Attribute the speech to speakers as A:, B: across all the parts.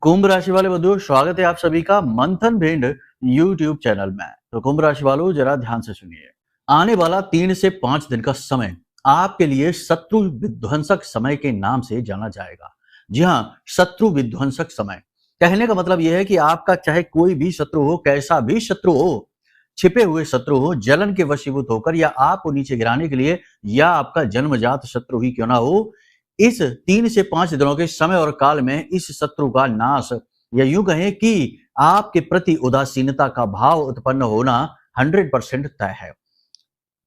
A: कुंभ राशि वाले बंधुओं, स्वागत है आप सभी का मंथन भिंड यूट्यूब चैनल में। तो कुंभ राशि वालों, जरा ध्यान से सुनिए। आने वाला 3 से 5 दिन का समय आपके लिए शत्रु विध्वंसक समय के नाम से जाना जाएगा। जी हाँ, शत्रु विध्वंसक समय कहने का मतलब यह है कि आपका चाहे कोई भी शत्रु हो, कैसा भी शत्रु हो, छिपे हुए शत्रु हो, जलन के वशीभूत होकर या आपको नीचे गिराने के लिए, या आपका जन्मजात शत्रु ही क्यों ना हो, इस 3 से 5 दिनों के समय और काल में इस शत्रु का नाश, या यूं कहें कि आपके प्रति उदासीनता का भाव उत्पन्न होना 100% तय है।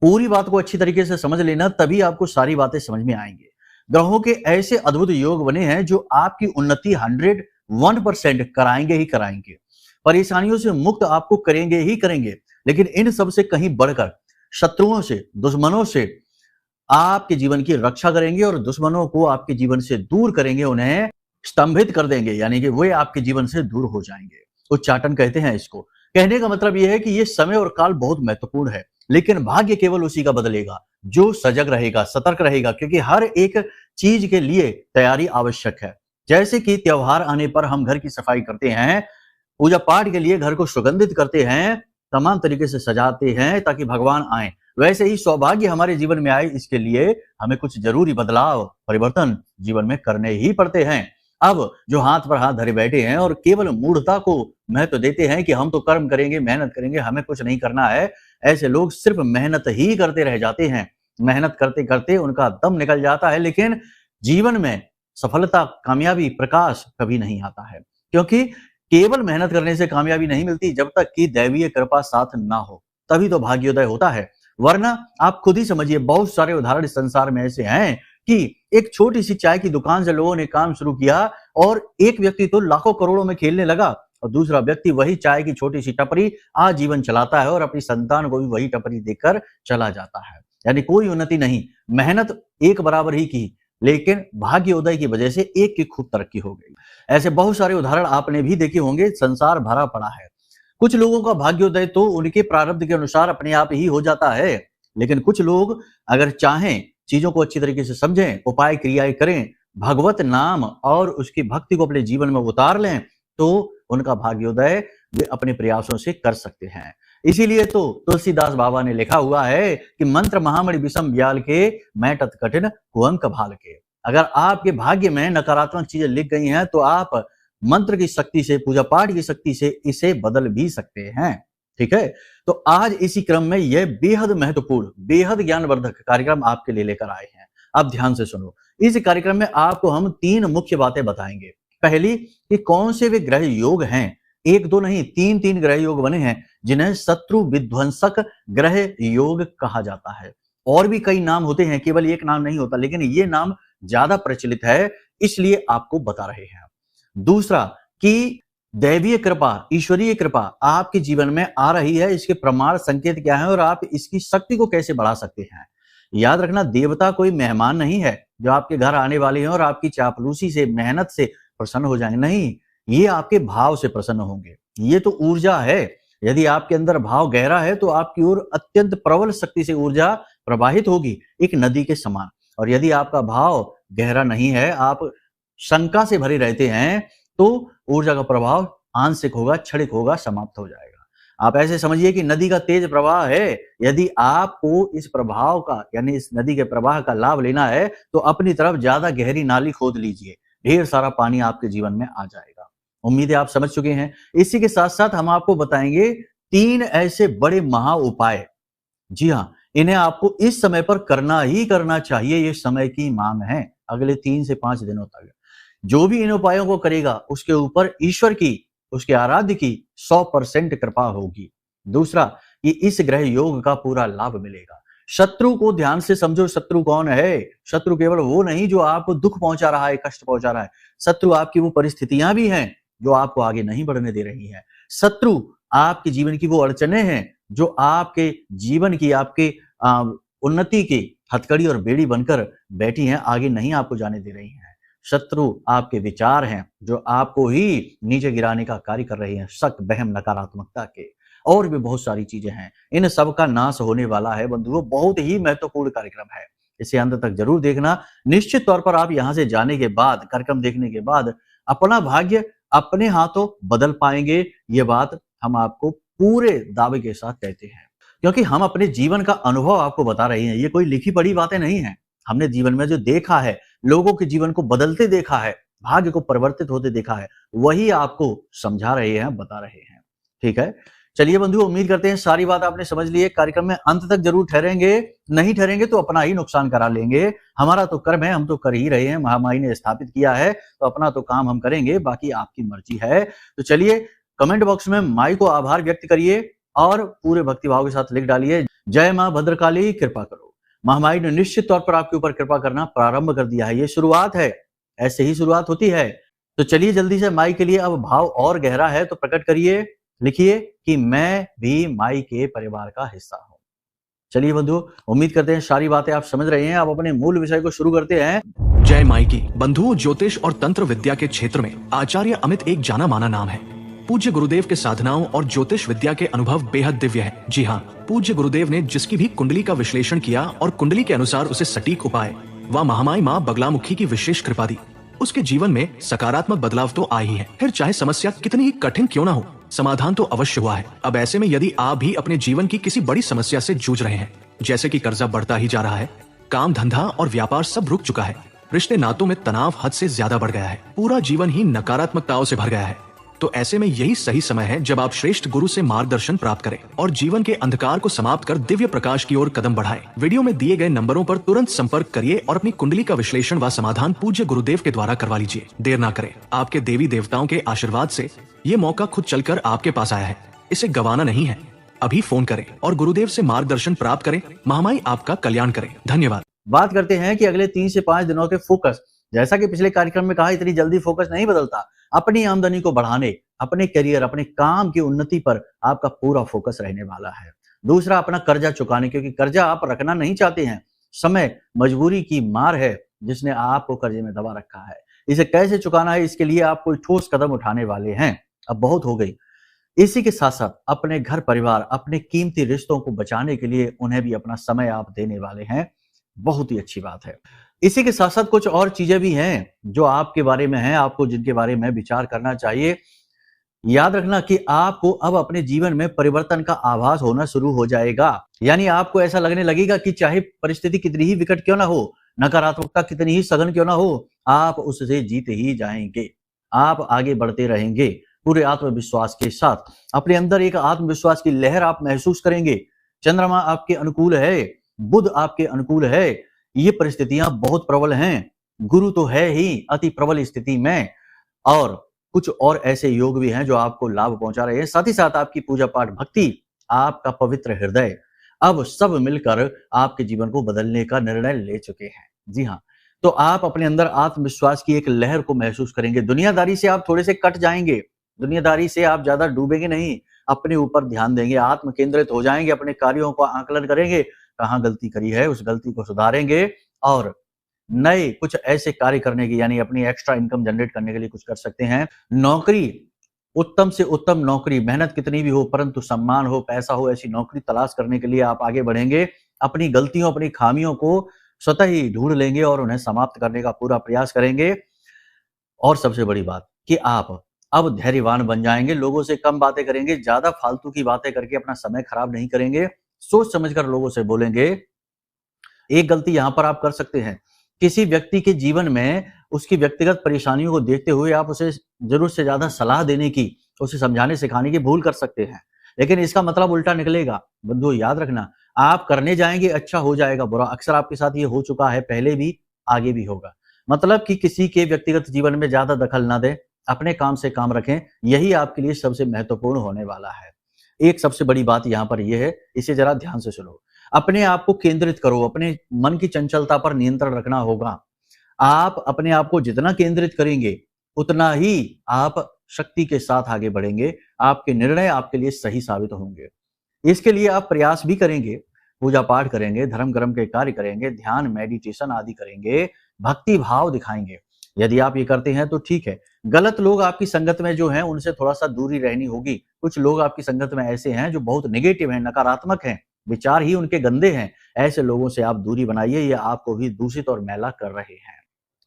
A: पूरी बात को अच्छी तरीके से समझ लेना, तभी आपको सारी बातें समझ में आएंगी। ग्रहों के ऐसे अद्भुत योग बने हैं जो आपकी उन्नति 101% कराएंगे ही कराएंगे, परेशानियों से मुक्त आपको करेंगे ही करेंगे। लेकिन इन सब से कहीं बढ़कर शत्रुओं से, दुश्मनों से आपके जीवन की रक्षा करेंगे और दुश्मनों को आपके जीवन से दूर करेंगे, उन्हें स्तंभित कर देंगे, यानी कि वे आपके जीवन से दूर हो जाएंगे। उच्चाटन कहते हैं इसको। कहने का मतलब यह है कि यह समय और काल बहुत महत्वपूर्ण है, लेकिन भाग्य केवल उसी का बदलेगा जो सजग रहेगा, सतर्क रहेगा, क्योंकि हर एक चीज के लिए तैयारी आवश्यक है। जैसे कि त्योहार आने पर हम घर की सफाई करते हैं, पूजा पाठ के लिए घर को सुगंधित करते हैं, तमाम तरीके से सजाते हैं ताकि भगवान आए, वैसे ही सौभाग्य हमारे जीवन में आए, इसके लिए हमें कुछ जरूरी बदलाव, परिवर्तन जीवन में करने ही पड़ते हैं। अब जो हाथ पर हाथ धरे बैठे हैं और केवल मूढ़ता को महत्व देते हैं कि हम तो कर्म करेंगे, मेहनत करेंगे, हमें कुछ नहीं करना है, ऐसे लोग सिर्फ मेहनत ही करते रह जाते हैं। मेहनत करते करते उनका दम निकल जाता है, लेकिन जीवन में सफलता, कामयाबी, प्रकाश कभी नहीं आता है। क्योंकि केवल मेहनत करने से कामयाबी नहीं मिलती, जब तक कि दैवीय कृपा साथ ना हो, तभी तो भाग्योदय होता है। वरना आप खुद ही समझिए, बहुत सारे उदाहरण इस संसार में ऐसे हैं कि एक छोटी सी चाय की दुकान से लोगों ने काम शुरू किया और एक व्यक्ति तो लाखों करोड़ों में खेलने लगा और दूसरा व्यक्ति वही चाय की छोटी सी टपरी आजीवन चलाता है और अपनी संतान को भी वही टपरी देकर चला जाता है। यानी कोई उन्नति नहीं, मेहनत एक बराबर ही की, लेकिन भाग्योदय की वजह से एक की खूब तरक्की हो गई। ऐसे बहुत सारे उदाहरण आपने भी देखे होंगे, संसार भरा पड़ा है। कुछ लोगों का भाग्योदय तो उनके प्रारब्ध के अनुसार अपने आप ही हो जाता है, लेकिन कुछ लोग अगर चाहें, चीजों को अच्छी तरीके से समझें, उपाय क्रियाएं करें, भगवत नाम और उसकी भक्ति को अपने जीवन में उतार लें, तो उनका भाग्योदय वे अपने प्रयासों से कर सकते हैं। इसीलिए तो तुलसीदास बाबा ने लिखा हुआ है कि मंत्र महामणि विषम ब्याल के, मैटत कठिन कुअंक भाल के। अगर आपके भाग्य में नकारात्मक चीजें लिख गई हैं तो आप मंत्र की शक्ति से, पूजा पाठ की शक्ति से इसे बदल भी सकते हैं। ठीक है, तो आज इसी क्रम में यह बेहद महत्वपूर्ण, बेहद ज्ञानवर्धक कार्यक्रम आपके लिए लेकर आए हैं। अब ध्यान से सुनो। इस कार्यक्रम में आपको हम 3 मुख्य बातें बताएंगे। पहली कि कौन से वे ग्रह योग हैं, एक दो नहीं, 3 ग्रह योग बने हैं जिन्हें शत्रु विध्वंसक ग्रह योग कहा जाता है। और भी कई नाम होते हैं, केवल एक नाम नहीं होता, लेकिन ये नाम ज्यादा प्रचलित है, इसलिए आपको बता रहे हैं। दूसरा कि दैवीय कृपा, ईश्वरीय कृपा आपके जीवन में आ रही है, इसके प्रमाण संकेत क्या है और आप इसकी शक्ति को कैसे बढ़ा सकते हैं। याद रखना, देवता कोई मेहमान नहीं है जो आपके घर आने वाले हैं और आपकी चापलूसी से, मेहनत से प्रसन्न हो जाएंगे। नहीं, ये आपके भाव से प्रसन्न होंगे। ये तो ऊर्जा है। यदि आपके अंदर भाव गहरा है तो आपकी ओर अत्यंत प्रबल शक्ति से ऊर्जा प्रवाहित होगी, एक नदी के समान। और यदि आपका भाव गहरा नहीं है, आप शंका से भरे रहते हैं, तो ऊर्जा का प्रभाव आंशिक होगा, क्षणिक होगा, समाप्त हो जाएगा। आप ऐसे समझिए कि नदी का तेज प्रवाह है। यदि आपको इस प्रभाव का, यानी इस नदी के प्रवाह का लाभ लेना है, तो अपनी तरफ ज्यादा गहरी नाली खोद लीजिए, ढेर सारा पानी आपके जीवन में आ जाएगा। उम्मीद है आप समझ चुके हैं। इसी के साथ साथ हम आपको बताएंगे 3 ऐसे बड़े महा उपाय। जी हाँ, इन्हें आपको इस समय पर करना ही करना चाहिए। ये समय की मांग है। अगले 3 से 5 दिनों तक जो भी इन उपायों को करेगा, उसके ऊपर ईश्वर की, उसके आराध्य की 100% कृपा होगी। दूसरा कि इस ग्रह योग का पूरा लाभ मिलेगा। शत्रु को ध्यान से समझो। शत्रु कौन है? शत्रु केवल वो नहीं जो आपको दुख पहुंचा रहा है, कष्ट पहुंचा रहा है। शत्रु आपकी वो परिस्थितियां भी हैं जो आपको आगे नहीं बढ़ने दे रही हैं। शत्रु आपके जीवन की वो अड़चने हैं जो आपके जीवन की, आपके उन्नति की हथकड़ी और बेड़ी बनकर बैठी हैं, आगे नहीं आपको जाने दे रही हैं। शत्रु आपके विचार हैं जो आपको ही नीचे गिराने का कार्य कर रहे हैं, शक, वहम, नकारात्मकता के, और भी बहुत सारी चीजें हैं। इन सब का नाश होने वाला है बंधुओं। बहुत ही महत्वपूर्ण कार्यक्रम है, इसे अंत तक जरूर देखना। निश्चित तौर पर आप यहां से जाने के बाद, कार्यक्रम देखने के बाद अपना भाग्य अपने हाथों बदल पाएंगे, ये बात हम आपको पूरे दावे के साथ कहते हैं, क्योंकि हम अपने जीवन का अनुभव आपको बता रहे हैं। ये कोई लिखी पढ़ी बातें नहीं है। हमने जीवन में जो देखा है, लोगों के जीवन को बदलते देखा है, भाग्य को परिवर्तित होते देखा है, वही आपको समझा रहे हैं, बता रहे हैं। ठीक है, चलिए बंधु, उम्मीद करते हैं सारी बात आपने समझ ली है। कार्यक्रम में अंत तक जरूर ठहरेंगे, नहीं ठहरेंगे तो अपना ही नुकसान करा लेंगे। हमारा तो कर्म है, हम तो कर ही रहे हैं, महामाई ने स्थापित किया है, तो अपना तो काम हम करेंगे, बाकी आपकी मर्जी है। तो चलिए, कमेंट बॉक्स में माई को आभार व्यक्त करिए और पूरे भक्तिभाव के साथ लिख डालिए, जय मां भद्रकाली, कृपा करो। महामाई ने निश्चित तौर पर आपके ऊपर कृपा करना प्रारंभ कर दिया है। ये शुरुआत है, ऐसे ही शुरुआत होती है। तो चलिए जल्दी से, माई के लिए अब भाव और गहरा है तो प्रकट करिए, लिखिए कि मैं भी माई के परिवार का हिस्सा हूं। चलिए बंधु, उम्मीद करते हैं सारी बातें आप समझ रहे हैं। अब अपने मूल विषय को शुरू करते हैं।
B: जय माई की। बंधुओं, ज्योतिष और तंत्र विद्या के क्षेत्र में आचार्य अमित एक जाना माना नाम है। पूज्य गुरुदेव के साधनाओं और ज्योतिष विद्या के अनुभव बेहद दिव्य है। जी हाँ, पूज्य गुरुदेव ने जिसकी भी कुंडली का विश्लेषण किया और कुंडली के अनुसार उसे सटीक उपाय व महामाई माँ बगलामुखी की विशेष कृपा दी, उसके जीवन में सकारात्मक बदलाव तो आ ही है। फिर चाहे समस्या कितनी ही कठिन क्यों ना हो, समाधान तो अवश्य हुआ है। अब ऐसे में यदि आप भी अपने जीवन की किसी बड़ी समस्या से जूझ रहे हैं, जैसे कि कर्जा बढ़ता ही जा रहा है, काम धंधा और व्यापार सब रुक चुका है, रिश्ते नातों में तनाव हद से ज्यादा बढ़ गया है, पूरा जीवन ही नकारात्मकताओं से भर गया है, तो ऐसे में यही सही समय है जब आप श्रेष्ठ गुरु से मार्गदर्शन प्राप्त करें और जीवन के अंधकार को समाप्त कर दिव्य प्रकाश की ओर कदम बढ़ाएं। वीडियो में दिए गए नंबरों पर तुरंत संपर्क करिए और अपनी कुंडली का विश्लेषण व समाधान पूज्य गुरुदेव के द्वारा करवा लीजिए। देर ना करें, आपके देवी देवताओं के आशीर्वाद से ये मौका खुद चलकर आपके पास आया है, इसे गंवाना नहीं है। अभी फोन करें और गुरुदेव से मार्गदर्शन प्राप्त करें। महामाई आपका कल्याण करें। धन्यवाद।
A: बात करते हैं कि अगले 3 से 5 दिनों के फोकस। जैसा कि पिछले कार्यक्रम में कहा, इतनी जल्दी फोकस नहीं बदलता। अपनी आमदनी को बढ़ाने, अपने करियर, अपने काम की उन्नति पर आपका पूरा फोकस रहने वाला है। दूसरा, अपना कर्जा चुकाने, क्योंकि कर्जा आप रखना नहीं चाहते हैं। समय मजबूरी की मार है जिसने आपको कर्जे में दबा रखा है। इसे कैसे चुकाना है, इसके लिए आप कोई ठोस कदम उठाने वाले हैं। अब बहुत हो गई। इसी के साथ साथ अपने घर परिवार, अपने कीमती रिश्तों को बचाने के लिए उन्हें भी अपना समय आप देने वाले हैं। बहुत ही अच्छी बात है। इसी के साथ साथ कुछ और चीजें भी हैं जो आपके बारे में हैं, आपको जिनके बारे में विचार करना चाहिए। याद रखना कि आपको अब अपने जीवन में परिवर्तन का आभास होना शुरू हो जाएगा। यानी आपको ऐसा लगने लगेगा कि चाहे परिस्थिति कितनी ही विकट क्यों ना हो, नकारात्मकता कितनी ही सघन क्यों ना हो, आप उससे जीत ही जाएंगे। आप आगे बढ़ते रहेंगे पूरे आत्मविश्वास के साथ। अपने अंदर एक आत्मविश्वास की लहर आप महसूस करेंगे। चंद्रमा आपके अनुकूल है, बुध आपके अनुकूल है। ये परिस्थितियां बहुत प्रबल हैं। गुरु तो है ही अति प्रबल स्थिति में, और कुछ और ऐसे योग भी हैं जो आपको लाभ पहुंचा रहे हैं। साथ ही साथ आपकी पूजा पाठ, भक्ति, आपका पवित्र हृदय, अब सब मिलकर आपके जीवन को बदलने का निर्णय ले चुके हैं। जी हाँ, तो आप अपने अंदर आत्मविश्वास की एक लहर को महसूस करेंगे। दुनियादारी से आप थोड़े से कट जाएंगे। दुनियादारी से आप ज्यादा डूबेंगे नहीं, अपने ऊपर ध्यान देंगे, आत्म केंद्रित हो जाएंगे, अपने कार्यों का आकलन करेंगे, कहाँ गलती करी है उस गलती को सुधारेंगे और नए कुछ ऐसे कार्य करने की, यानी अपनी एक्स्ट्रा इनकम जनरेट करने के लिए कुछ कर सकते हैं। नौकरी, उत्तम से उत्तम नौकरी, मेहनत कितनी भी हो परंतु सम्मान हो, पैसा हो, ऐसी नौकरी तलाश करने के लिए आप आगे बढ़ेंगे। अपनी गलतियों, अपनी खामियों को स्वतः ही ढूंढ लेंगे और उन्हें समाप्त करने का पूरा प्रयास करेंगे। और सबसे बड़ी बात कि आप अब धैर्यवान बन जाएंगे, लोगों से कम बातें करेंगे, ज्यादा फालतू की बातें करके अपना समय खराब नहीं करेंगे, सोच समझकर लोगों से बोलेंगे। एक गलती यहां पर आप कर सकते हैं, किसी व्यक्ति के जीवन में उसकी व्यक्तिगत परेशानियों को देखते हुए आप उसे जरूरत से ज्यादा सलाह देने की, उसे समझाने सिखाने की भूल कर सकते हैं, लेकिन इसका मतलब उल्टा निकलेगा। बंधु याद रखना, आप करने जाएंगे अच्छा हो जाएगा बुरा। अक्सर आपके साथ ये हो चुका है, पहले भी, आगे भी होगा। मतलब कि किसी के व्यक्तिगत जीवन में ज्यादा दखल ना दें, अपने काम से काम रखें, यही आपके लिए सबसे महत्वपूर्ण होने वाला है। एक सबसे बड़ी बात यहां पर यह है, इसे जरा ध्यान से सुनो। अपने आप को केंद्रित करो, अपने मन की चंचलता पर नियंत्रण रखना होगा। आप अपने आप को जितना केंद्रित करेंगे उतना ही आप शक्ति के साथ आगे बढ़ेंगे, आपके निर्णय आपके लिए सही साबित होंगे। इसके लिए आप प्रयास भी करेंगे, पूजा पाठ करेंगे, धर्म कर्म के कार्य करेंगे, ध्यान मेडिटेशन आदि करेंगे, भक्ति भाव दिखाएंगे। यदि आप ये करते हैं तो ठीक है। गलत लोग आपकी संगत में जो हैं उनसे थोड़ा सा दूरी रहनी होगी। कुछ लोग आपकी संगत में ऐसे हैं जो बहुत नेगेटिव हैं, नकारात्मक हैं, विचार ही उनके गंदे हैं। ऐसे लोगों से आप दूरी बनाइए, ये आपको भी दूषित और मैला कर रहे हैं।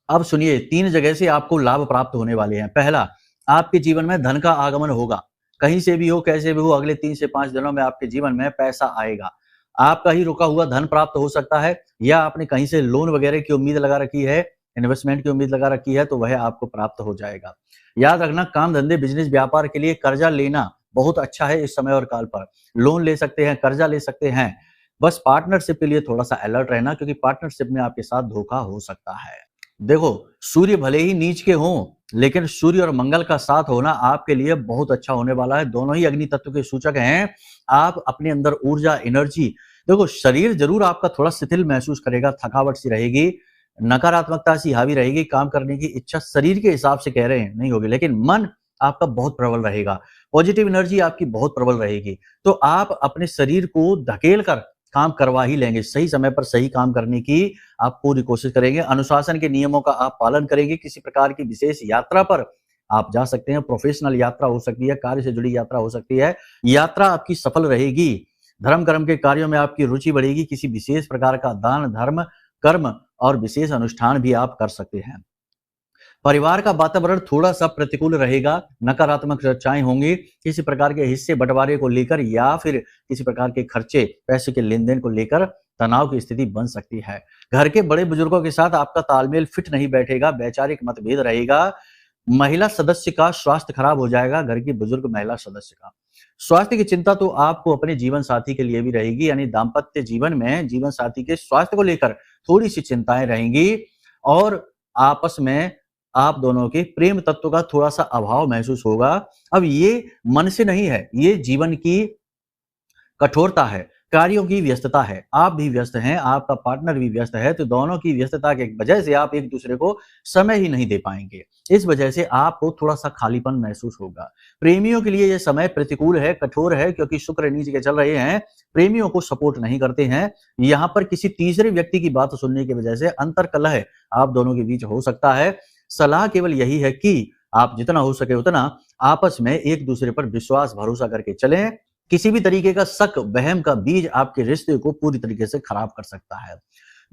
A: अब सुनिए, 3 जगह से आपको लाभ प्राप्त होने वाले हैं। पहला, आपके जीवन में धन का आगमन होगा। कहीं से भी हो, कैसे भी हो, अगले 3 से 5 दिनों में आपके जीवन में पैसा आएगा। आपका ही रुका हुआ धन प्राप्त हो सकता है, या आपने कहीं से लोन वगैरह की उम्मीद लगा रखी है, इन्वेस्टमेंट की उम्मीद लगा रखी है, तो वह आपको प्राप्त हो जाएगा। याद रखना, काम धंधे, बिजनेस, व्यापार के लिए कर्जा लेना बहुत अच्छा है इस समय और काल पर। लोन ले सकते हैं, कर्जा ले सकते हैं। बस पार्टनरशिप के लिए थोड़ा-सा अलर्ट रहना, क्योंकि पार्टनरशिप में आपके साथ धोखा हो सकता है। देखो, सूर्य भले ही नीच के हों, लेकिन सूर्य और मंगल का साथ होना आपके लिए बहुत अच्छा होने वाला है। दोनों ही अग्नि तत्व के सूचक हैं। आप अपने अंदर ऊर्जा, एनर्जी, देखो शरीर ज़रूर आपका थोड़ा शिथिल महसूस करेगा, थकावट सी रहेगी, नकारात्मकता सी हावी रहेगी, काम करने की इच्छा शरीर के हिसाब से कह रहे हैं नहीं होगी, लेकिन मन आपका बहुत प्रबल रहेगा, पॉजिटिव एनर्जी आपकी बहुत प्रबल रहेगी। तो आप अपने शरीर को धकेल कर काम करवा ही लेंगे। सही समय पर सही काम करने की आप पूरी कोशिश करेंगे। अनुशासन के नियमों का आप पालन करेंगे। किसी प्रकार की विशेष यात्रा पर आप जा सकते हैं। प्रोफेशनल यात्रा हो सकती है, कार्य से जुड़ी यात्रा हो सकती है। यात्रा आपकी सफल रहेगी। धर्म कर्म के कार्यों में आपकी रुचि बढ़ेगी। किसी विशेष प्रकार का दान, धर्म, कर्म और विशेष अनुष्ठान भी आप कर सकते हैं। परिवार का वातावरण थोड़ा-सा प्रतिकूल रहेगा, नकारात्मक चर्चाएँ होंगी, किसी प्रकार के हिस्से बँटवारे को लेकर या फिर किसी प्रकार के खर्चे, पैसे के लेन-देन को लेकर तनाव की स्थिति बन सकती है। घर के बड़े बुजुर्गों के साथ आपका तालमेल फिट नहीं बैठेगा, वैचारिक मतभेद रहेगा। महिला सदस्य का स्वास्थ्य खराब हो जाएगा, घर की बुजुर्ग महिला सदस्य का। स्वास्थ्य की चिंता तो आपको अपने जीवन साथी के लिए भी रहेगी, यानी दाम्पत्य जीवन में जीवन साथी के स्वास्थ्य को लेकर थोड़ी-सी चिंताएँ रहेंगी और आपस में आप दोनों के प्रेम तत्व का थोड़ा-सा अभाव महसूस होगा। अब ये मन से नहीं है, ये जीवन की कठोरता है, कार्यों की व्यस्तता है। आप भी व्यस्त हैं, आपका पार्टनर भी व्यस्त है, तो दोनों की व्यस्तता की वजह से आप एक-दूसरे को समय ही नहीं दे पाएँगे। इस वजह से आपको थोड़ा-सा खालीपन महसूस होगा। प्रेमियों के लिए ये समय प्रतिकूल है, कठोर है, क्योंकि शुक्र नीच के चल रहे हैं, प्रेमियों को सपोर्ट नहीं करते हैं। यहाँ पर किसी तीसरे व्यक्ति की बात सुनने की वजह से अंतर्कलह आप दोनों के बीच हो सकता है। सलाह केवल यही है कि आप जितना हो सके उतना आपस में एक-दूसरे पर विश्वास, भरोसा करके चलें। किसी भी तरीके का शक, वहम का बीज आपके रिश्ते को पूरी तरीके से खराब कर सकता है।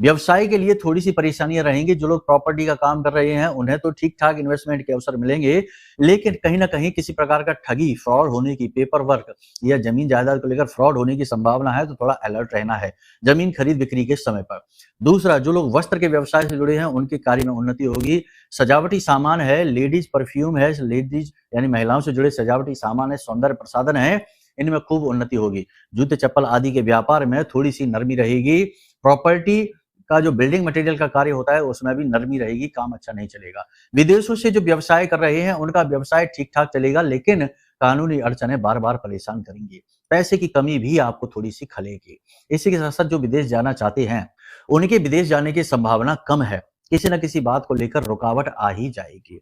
A: व्यवसाय के लिए थोड़ी-सी परेशानियाँ रहेंगी। जो लोग प्रॉपर्टी का काम कर रहे हैं, उन्हें तो ठीक-ठाक इन्वेस्टमेंट के अवसर मिलेंगे, लेकिन कहीं न कहीं किसी प्रकार का ठगी, फ्रॉड होने की, पेपर वर्क या ज़मीन-जायदाद को लेकर फ्रॉड होने की संभावना है, तो थोड़ा अलर्ट रहना है, ज़मीन खरीद-बिक्री के समय पर। दूसरा, जो लोग वस्त्र के व्यवसाय से जुड़े हैं, उनके कार्य में उन्नति होगी। सजावटी सामान है, लेडीज़ परफ्यूम है, लेडीज़ यानी महिलाओं से जुड़े सजावटी सामान है, सौंदर्य प्रसाधन है, इनमें खूब उन्नति होगी। जूते-चप्पल आदि के व्यापार में थोड़ी-सी नरमी रहेगी। प्रॉपर्टी का जो बिल्डिंग मटेरियल का कार्य होता है, उसमें भी नरमी रहेगी, काम अच्छा नहीं चलेगा। विदेशों से जो व्यवसाय कर रहे हैं, उनका व्यवसाय ठीक-ठाक चलेगा, लेकिन कानूनी अड़चनें बार-बार परेशान करेंगी। पैसे की कमी भी आपको थोड़ी-सी खलेगी। इसी के साथ-साथ जो विदेश जाना चाहते हैं, उनके विदेश जाने की संभावना कम है। किसी न किसी बात को लेकर रुकावट आ ही जाएगी।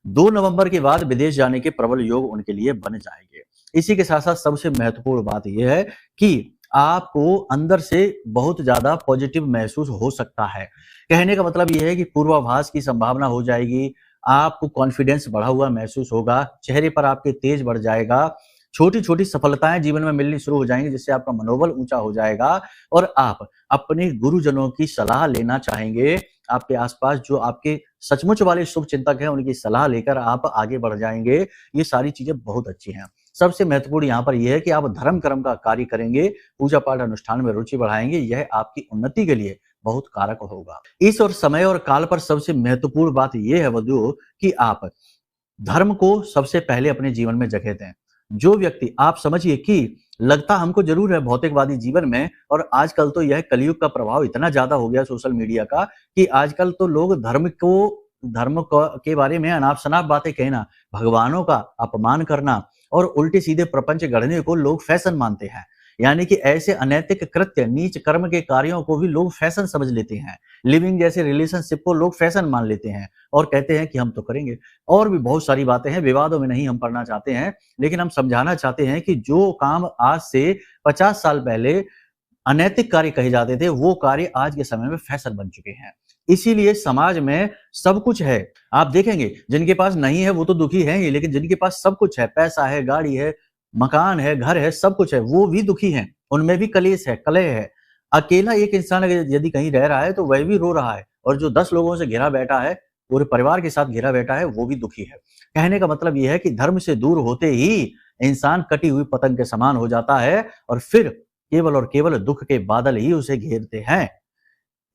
A: 2 नवंबर के बाद विदेश जाने के प्रबल योग उनके लिए बन जाएंगे। इसी के साथ-साथ सबसे महत्वपूर्ण बात यह है कि आपको अंदर से बहुत ज़्यादा पॉजिटिव महसूस हो सकता है। कहने का मतलब ये है कि पूर्वाभास की संभावना हो जाएगी, आपको कॉन्फिडेंस बढ़ा हुआ महसूस होगा, चेहरे पर आपके तेज बढ़ जाएगा, छोटी-छोटी सफलताएँ जीवन में मिलनी शुरू हो जाएँगी, जिससे आपका मनोबल ऊँचा हो जाएगा और आप अपने गुरुजनों की सलाह लेना चाहेंगे। आपके आस-पास जो आपके सचमुच वाले शुभचिंतक हैं, उनकी सलाह लेकर आप आगे बढ़ जाएँगे। ये सारी चीज़ें बहुत अच्छी हैं। सबसे महत्वपूर्ण यहाँ पर ये है कि आप धर्म कर्म का कार्य करेंगे, पूजा-पाठ अनुष्ठान में रुचि बढ़ाएँगे, यह आपकी उन्नति के लिए बहुत कारक होगा। इस और समय और काल पर सबसे महत्वपूर्ण बात ये है वधु कि आप धर्म को सबसे पहले अपने जीवन में जगह दें। जो व्यक्ति आप समझिए कि लगता हमको ज़रूर है भौतिकवादी जीवन में, और आजकल तो यह कलयुग का प्रभाव इतना ज़्यादा हो गया सोशल मीडिया का कि आजकल तो लोग धर्म के बारे में अनाप-शनाप बातें कहना, भगवानों का अपमान करना और उल्टे-सीधे प्रपंच गढ़ने को लोग फैशन मानते हैं। यानी कि ऐसे अनैतिक कृत्य, नीच कर्म के कार्यों को भी लोग फैशन समझ लेते हैं। लिविंग जैसे रिलेशनशिप को लोग फैशन मान लेते हैं और कहते हैं कि हम तो करेंगे। और भी बहुत सारी बातें हैं, विवादों में नहीं हम पड़ना चाहते हैं, लेकिन हम समझाना चाहते हैं कि जो काम आज से 50 साल पहले अनैतिक कार्य कहे जाते थे, वो कार्य आज के समय में फैशन बन चुके हैं। इसीलिए समाज में सब कुछ है। आप देखेंगे जिनके पास नहीं है वो तो दुखी हैं ही, लेकिन जिनके पास सब कुछ है, पैसा है, गाड़ी है, मकान है, घर है, सब कुछ है, वो भी दुखी हैं। उनमें भी कलेश है, कलह है। अकेला एक इंसान अगर यदि कहीं रह रहा है तो वह भी रो रहा है, और जो 10 लोगों से घिरा बैठा है पूरे परिवार के साथ घिरा बैठा है, वो भी दुखी है। कहने का मतलब ये है कि धर्म से दूर होते ही इंसान कटी हुई पतंग के समान हो जाता है और फिर केवल और केवल दुख के बादल ही उसे घेरते हैं।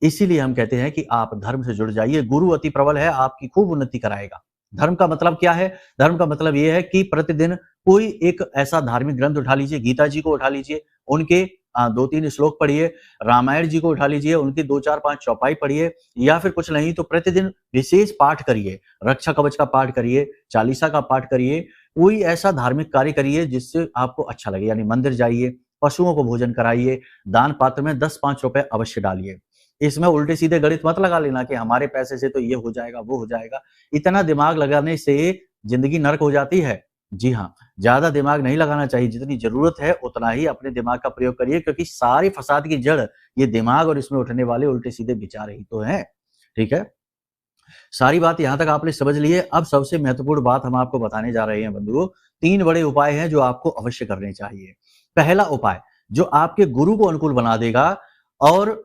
A: इसीलिए हम कहते हैं कि आप धर्म से जुड़ जाइए। गुरु अति प्रबल है, आपकी खूब उन्नति कराएगा। धर्म का मतलब क्या है? धर्म का मतलब ये है कि प्रतिदिन कोई एक ऐसा धार्मिक ग्रंथ उठा लीजिए, गीता जी को उठा लीजिए, उनके 2-3 श्लोक पढ़िए, रामायण जी को उठा लीजिए, उनकी 2, 4, 5 चौपाई पढ़िए, या फिर कुछ नहीं तो प्रतिदिन विशेष पाठ करिए, रक्षा कवच का पाठ करिए, चालीसा का पाठ करिए, कोई ऐसा धार्मिक कार्य करिए जिससे आपको अच्छा लगे, यानी मंदिर जाइए, पशुओं को भोजन कराइए, दान पात्र में 10-5 रुपए अवश्य डालिए। इसमें उल्टे सीधे गणित मत लगा लेना कि हमारे पैसे से तो ये हो जाएगा, वो हो जाएगा। इतना दिमाग लगाने से जिंदगी नर्क हो जाती है। जी हाँ, ज्यादा दिमाग नहीं लगाना चाहिए, जितनी जरूरत है उतना ही अपने दिमाग का प्रयोग करिए, क्योंकि सारे फसाद की जड़ ये दिमाग और इसमें उठने वाले उल्टे सीधे विचार ही तो हैं। ठीक है, सारी बात यहां तक आपने समझ ली है। अब सबसे महत्वपूर्ण बात हम आपको बताने जा रहे हैं बंधुओं। 3 बड़े उपाय हैं जो आपको अवश्य करने चाहिए। पहला उपाय जो आपके गुरु को अनुकूल बना देगा और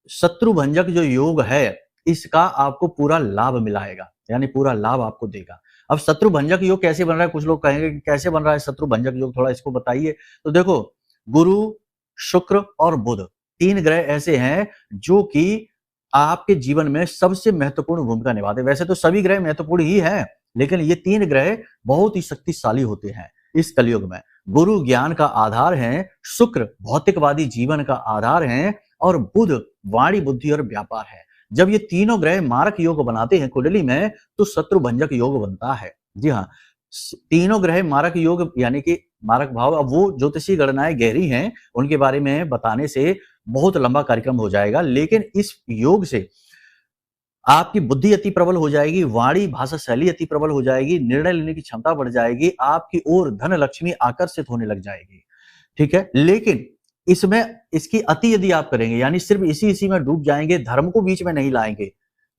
A: शत्रु भंजक जो योग है, इसका आपको पूरा लाभ मिलाएगा, यानी पूरा लाभ आपको देगा। अब शत्रु भंजक योग कैसे बन रहा है? कुछ लोग कहेंगे कि कैसे बन रहा है शत्रु भंजक योग, थोड़ा इसको बताइए। तो देखो, गुरु, शुक्र और बुध 3 ग्रह ऐसे हैं जो कि आपके जीवन में सबसे महत्वपूर्ण भूमिका निभाते हैं। वैसे तो सभी ग्रह महत्वपूर्ण ही हैं, लेकिन ये 3 ग्रह बहुत ही शक्तिशाली होते हैं इस कलयुग में। गुरु ज्ञान का आधार है, शुक्र भौतिकवादी जीवन का आधार है और बुध वाणी, बुद्धि और व्यापार है। जब ये तीनों ग्रह मारक योग बनाते हैं कुंडली में, तो शत्रु भंजक योग बनता है। जी हाँ, तीनों ग्रह मारक योग यानी कि मारक भाव। अब वो ज्योतिषी गणनाएं गहरी हैं, उनके बारे में बताने से बहुत लंबा कार्यक्रम हो जाएगा, लेकिन इस योग से आपकी बुद्धि अति प्रबल हो जाएगी, वाणी भाषा शैली अति प्रबल हो जाएगी, निर्णय लेने की क्षमता बढ़ जाएगी, आपकी ओर धन लक्ष्मी आकर्षित होने लग जाएगी। ठीक है, लेकिन इसमें इसकी अति यदि आप करेंगे, यानी सिर्फ इसी में डूब जाएंगे, धर्म को बीच में नहीं लाएंगे,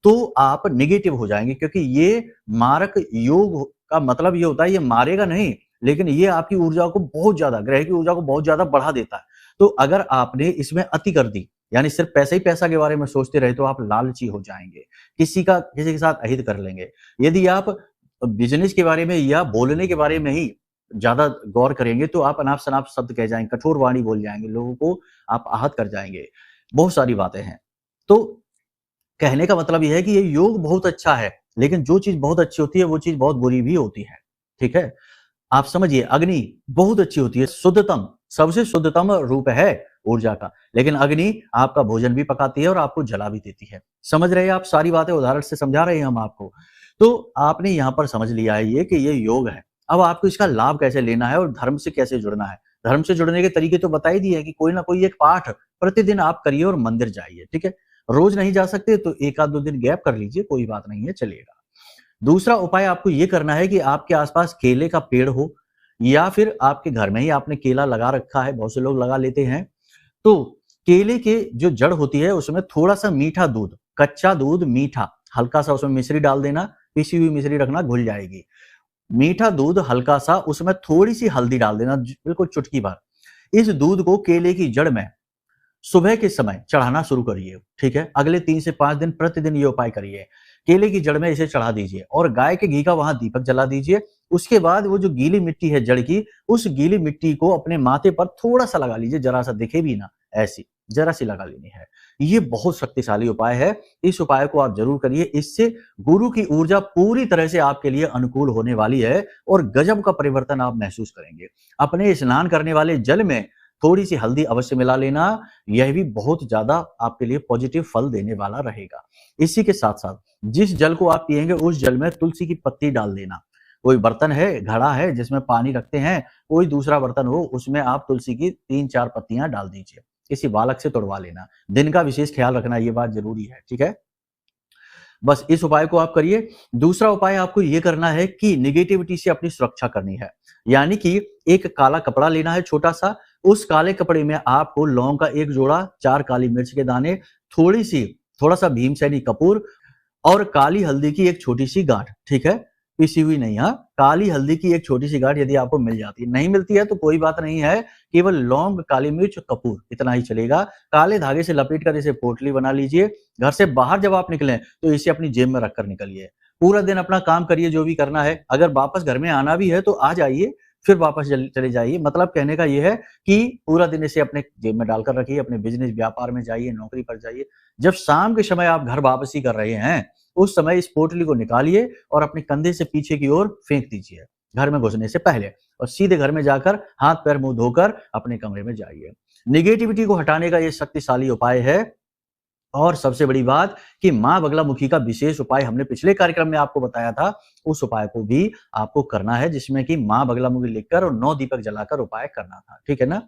A: तो आप निगेटिव हो जाएंगे। क्योंकि ये मारक योग का मतलब ये होता है, ये मारेगा नहीं, लेकिन ये आपकी ऊर्जा को बहुत ज्यादा, ग्रह की ऊर्जा को बहुत ज्यादा बढ़ा देता है। तो अगर आपने इसमें अति कर दी, यानी सिर्फ पैसा ही पैसा के बारे में सोचते रहे, तो आप लालची हो जाएंगे, किसी के साथ अहित कर लेंगे। यदि आप बिजनेस के बारे में या बोलने के बारे में ही ज्यादा गौर करेंगे, तो आप अनाप शनाप शब्द कह जाएंगे, कठोर वाणी बोल जाएंगे, लोगों को आप आहत कर जाएंगे। बहुत सारी बातें हैं। तो कहने का मतलब यह है कि ये योग बहुत अच्छा है, लेकिन जो चीज बहुत अच्छी होती है वो चीज बहुत बुरी भी होती है। ठीक है, आप समझिए, अग्नि बहुत अच्छी होती है, शुद्धतम, सबसे शुद्धतम रूप है ऊर्जा का, लेकिन अग्नि आपका भोजन भी पकाती है और आपको जला भी देती है। समझ रहे हैं आप? सारी बातें उदाहरण से समझा रहे हैं हम आपको। तो आपने यहां पर समझ लिया है ये कि ये योग है। अब आपको इसका लाभ कैसे लेना है और धर्म से कैसे जुड़ना है। धर्म से जुड़ने के तरीके तो बता ही दिए हैं कि कोई ना कोई एक पाठ प्रतिदिन आप करिए और मंदिर जाइए। ठीक है, रोज नहीं जा सकते तो 1-2 दिन गैप कर लीजिए, कोई बात नहीं है, चलेगा। दूसरा उपाय आपको ये करना है कि आपके आसपास केले का पेड़ हो, या फिर आपके घर में ही आपने केला लगा रखा है, बहुत से लोग लगा लेते हैं। तो केले के जो जड़ होती है उसमें थोड़ा सा मीठा दूध, कच्चा दूध मीठा, हल्का सा उसमें मिश्री डाल देना, पिसी हुई मिश्री रखना, घुल जाएगी। मीठा दूध हल्का सा, उसमें थोड़ी सी हल्दी डाल देना, बिल्कुल चुटकी भर। इस दूध को केले की जड़ में सुबह के समय चढ़ाना शुरू करिए। ठीक है, अगले 3 से 5 दिन प्रतिदिन ये उपाय करिए। केले की जड़ में इसे चढ़ा दीजिए और गाय के घी का वहां दीपक जला दीजिए। उसके बाद वो जो गीली मिट्टी है जड़ की, उस गीली मिट्टी को अपने माथे पर थोड़ा सा लगा लीजिए, जरा सा दिखे भी ना, ऐसी जरा सी लगा लेनी है। ये बहुत शक्तिशाली उपाय है, इस उपाय को आप जरूर करिए। इससे गुरु की ऊर्जा पूरी तरह से आपके लिए अनुकूल होने वाली है और गजब का परिवर्तन आप महसूस करेंगे। अपने स्नान करने वाले जल में थोड़ी सी हल्दी अवश्य मिला लेना, यह भी बहुत ज्यादा आपके लिए पॉजिटिव फल देने वाला रहेगा। इसी के साथ साथ जिस जल को आप पिएंगे उस जल में तुलसी की पत्ती डाल देना। कोई बर्तन है, घड़ा है जिसमें पानी रखते हैं, कोई दूसरा बर्तन हो, उसमें आप तुलसी की 3-4 पत्तियां डाल दीजिए, किसी बालक से तोड़वा लेना। दिन का विशेष ख्याल रखना, ये बात जरूरी है। ठीक है, बस इस उपाय को आप करिए। दूसरा उपाय आपको ये करना है कि निगेटिविटी से अपनी सुरक्षा करनी है, यानी कि एक काला कपड़ा लेना है छोटा सा, उस काले कपड़े में आपको लौंग का 1 जोड़ा, 4 काली मिर्च के दाने, थोड़ा सा भीमसेनी कपूर और काली हल्दी की एक छोटी सी गांठ। ठीक है, पिसी हुई नहीं, हाँ, काली हल्दी की एक छोटी सी गांठ यदि आपको मिल जाती है, नहीं मिलती है तो कोई बात नहीं है, केवल लौंग, काली मिर्च, कपूर इतना ही चलेगा। काले धागे से लपेट कर इसे पोटली बना लीजिए। घर से बाहर जब आप निकलें तो इसे अपनी जेब में रखकर निकलिए। पूरा दिन अपना काम करिए जो भी करना है। अगर वापस घर में आना भी है तो आ जाइए, फिर वापस चले जाइए। मतलब कहने का ये है कि पूरा दिन इसे अपने जेब में डालकर रखिए, अपने बिजनेस व्यापार में जाइए, नौकरी पर जाइए। जब शाम के समय आप घर वापसी कर रहे हैं, उस समय इस पोटली को निकालिए और अपने कंधे से पीछे की ओर फेंक दीजिए घर में घुसने से पहले, और सीधे घर में जाकर हाथ पैर मुंह धोकर अपने कमरे में जाइए। निगेटिविटी को हटाने का ये शक्तिशाली उपाय है। और सबसे बड़ी बात कि मां बगलामुखी का विशेष उपाय हमने पिछले कार्यक्रम में आपको बताया था, उस उपाय को भी आपको करना है, जिसमें कि मां बगलामुखी लिखकर और 9 दीपक जलाकर उपाय करना था, ठीक है ना।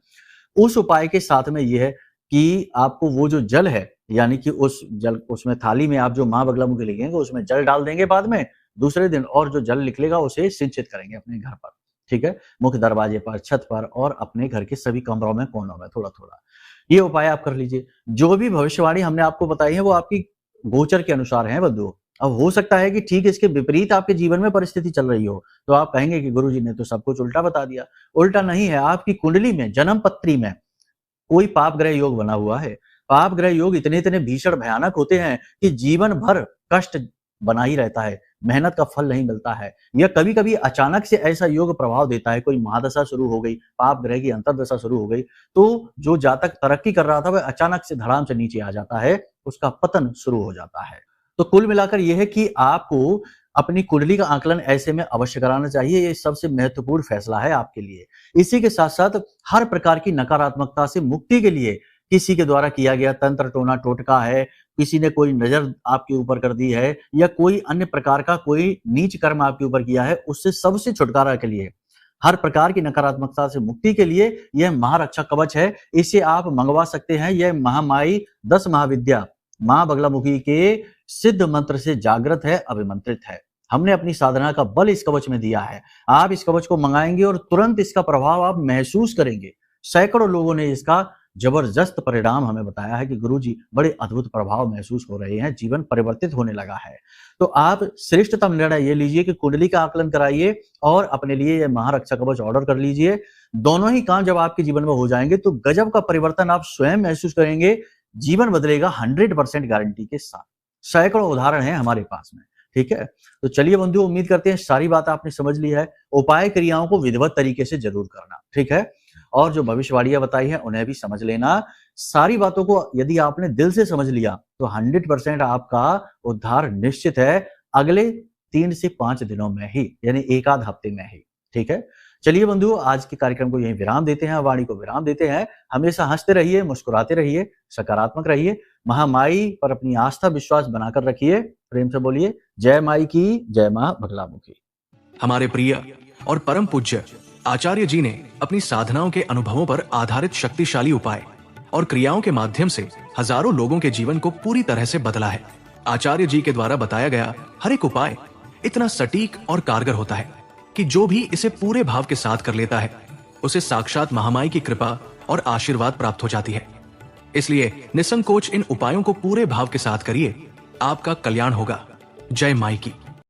A: उस उपाय के साथ में यह है कि आपको वो जो जल है, यानी कि उस जल, उसमें थाली में आप जो मां बगलामुखी लिखेंगे उसमें जल डाल देंगे बाद में दूसरे दिन, और जो जल निकलेगा उसे सिंचित करेंगे अपने घर पर, ठीक है, मुख्य दरवाजे पर, छत पर और अपने घर के सभी कमरों में, कोनों में थोड़ा थोड़ा। ये उपाय आप कर लीजिए। जो भी भविष्यवाणी हमने आपको बताई है वो आपकी गोचर के अनुसार है बंधुओं। अब हो सकता है कि ठीक इसके विपरीत आपके जीवन में परिस्थिति चल रही हो, तो आप कहेंगे कि गुरुजी ने तो सब कुछ उल्टा बता दिया। उल्टा नहीं है, आपकी कुंडली में, जन्म पत्री में कोई पाप ग्रह योग बना हुआ है। पाप ग्रह योग इतने इतने भीषण भयानक होते हैं कि जीवन भर कष्ट बना ही रहता है, मेहनत का फल नहीं मिलता है। या कभी कभी अचानक से ऐसा योग प्रभाव देता है, कोई महादशा शुरू हो गई, पाप ग्रह की अंतर्दशा शुरू हो गई, तो जो जातक तरक्की कर रहा था वह अचानक से धड़ाम से नीचे आ जाता है, उसका पतन शुरू हो जाता है। तो कुल मिलाकर यह है कि आपको अपनी कुंडली का आकलन ऐसे में अवश्य कराना चाहिए। ये सबसे महत्वपूर्ण फैसला है आपके लिए। इसी के साथ साथ हर प्रकार की नकारात्मकता से मुक्ति के लिए किसी के द्वारा किया गया तंत्र टोना टोटका है, किसी ने कोई नजर आपके ऊपर कर दी है, या कोई अन्य प्रकार का कोई नीच कर्म आपके ऊपर किया है, उससे सबसे छुटकारा के लिए, हर प्रकार की नकारात्मकता से मुक्ति के लिए यह महारक्षा कवच है। इसे आप मंगवा सकते हैं। यह महामाई 10 महाविद्या मां बगलामुखी के सिद्ध मंत्र से जागृत है, अभिमंत्रित है। हमने अपनी साधना का बल इस कवच में दिया है। आप इस कवच को मंगाएंगे और तुरंत इसका प्रभाव आप महसूस करेंगे। सैकड़ों लोगों ने इसका जबरदस्त परिणाम हमें बताया है कि गुरुजी बड़े अद्भुत प्रभाव महसूस हो रहे हैं, जीवन परिवर्तित होने लगा है। तो आप श्रेष्ठतम निर्णय ये लीजिए कि कुंडली का आकलन कराइए और अपने लिए यह महारक्षा कवच ऑर्डर कर लीजिए। दोनों ही काम जब आपके जीवन में हो जाएंगे तो गजब का परिवर्तन आप स्वयं महसूस करेंगे। जीवन बदलेगा 100% गारंटी के साथ। सैकड़ों उदाहरण है हमारे पास में, ठीक है। तो चलिए बंधुओं, उम्मीद करते हैं सारी बात आपने समझ ली है। उपाय क्रियाओं को विधिवत तरीके से जरूर करना, ठीक है, और जो भविष्यवाणियां बताई है उन्हें भी समझ लेना। सारी बातों को यदि आपने दिल से समझ लिया तो 100% आपका उद्धार निश्चित है, अगले 3 से 5 दिनों में ही, यानी एक आध हफ्ते में ही, ठीक है। चलिए बंधुओं, आज के कार्यक्रम को यहीं विराम देते हैं, वाणी को विराम देते हैं। हमेशा हंसते रहिए, मुस्कुराते रहिए, सकारात्मक रहिए, महामाई पर अपनी आस्था विश्वास बनाकर रखिए। प्रेम से बोलिए जय माई की, जय मां बगलामुखी।
B: हमारे प्रिय और परम पूज्य आचार्य जी ने अपनी साधनाओं के अनुभवों पर आधारित शक्तिशाली उपाय और क्रियाओं के माध्यम से हजारों लोगों के जीवन को पूरी तरह से बदला है। आचार्य जी के द्वारा बताया गया हर एक उपाय इतना सटीक और कारगर होता है कि जो भी इसे पूरे भाव के साथ कर लेता है उसे साक्षात महामाई की कृपा और आशीर्वाद प्राप्त हो जाती है। इसलिए निसंकोच इन उपायों को पूरे भाव के साथ करिए, आपका कल्याण होगा। जय माई की।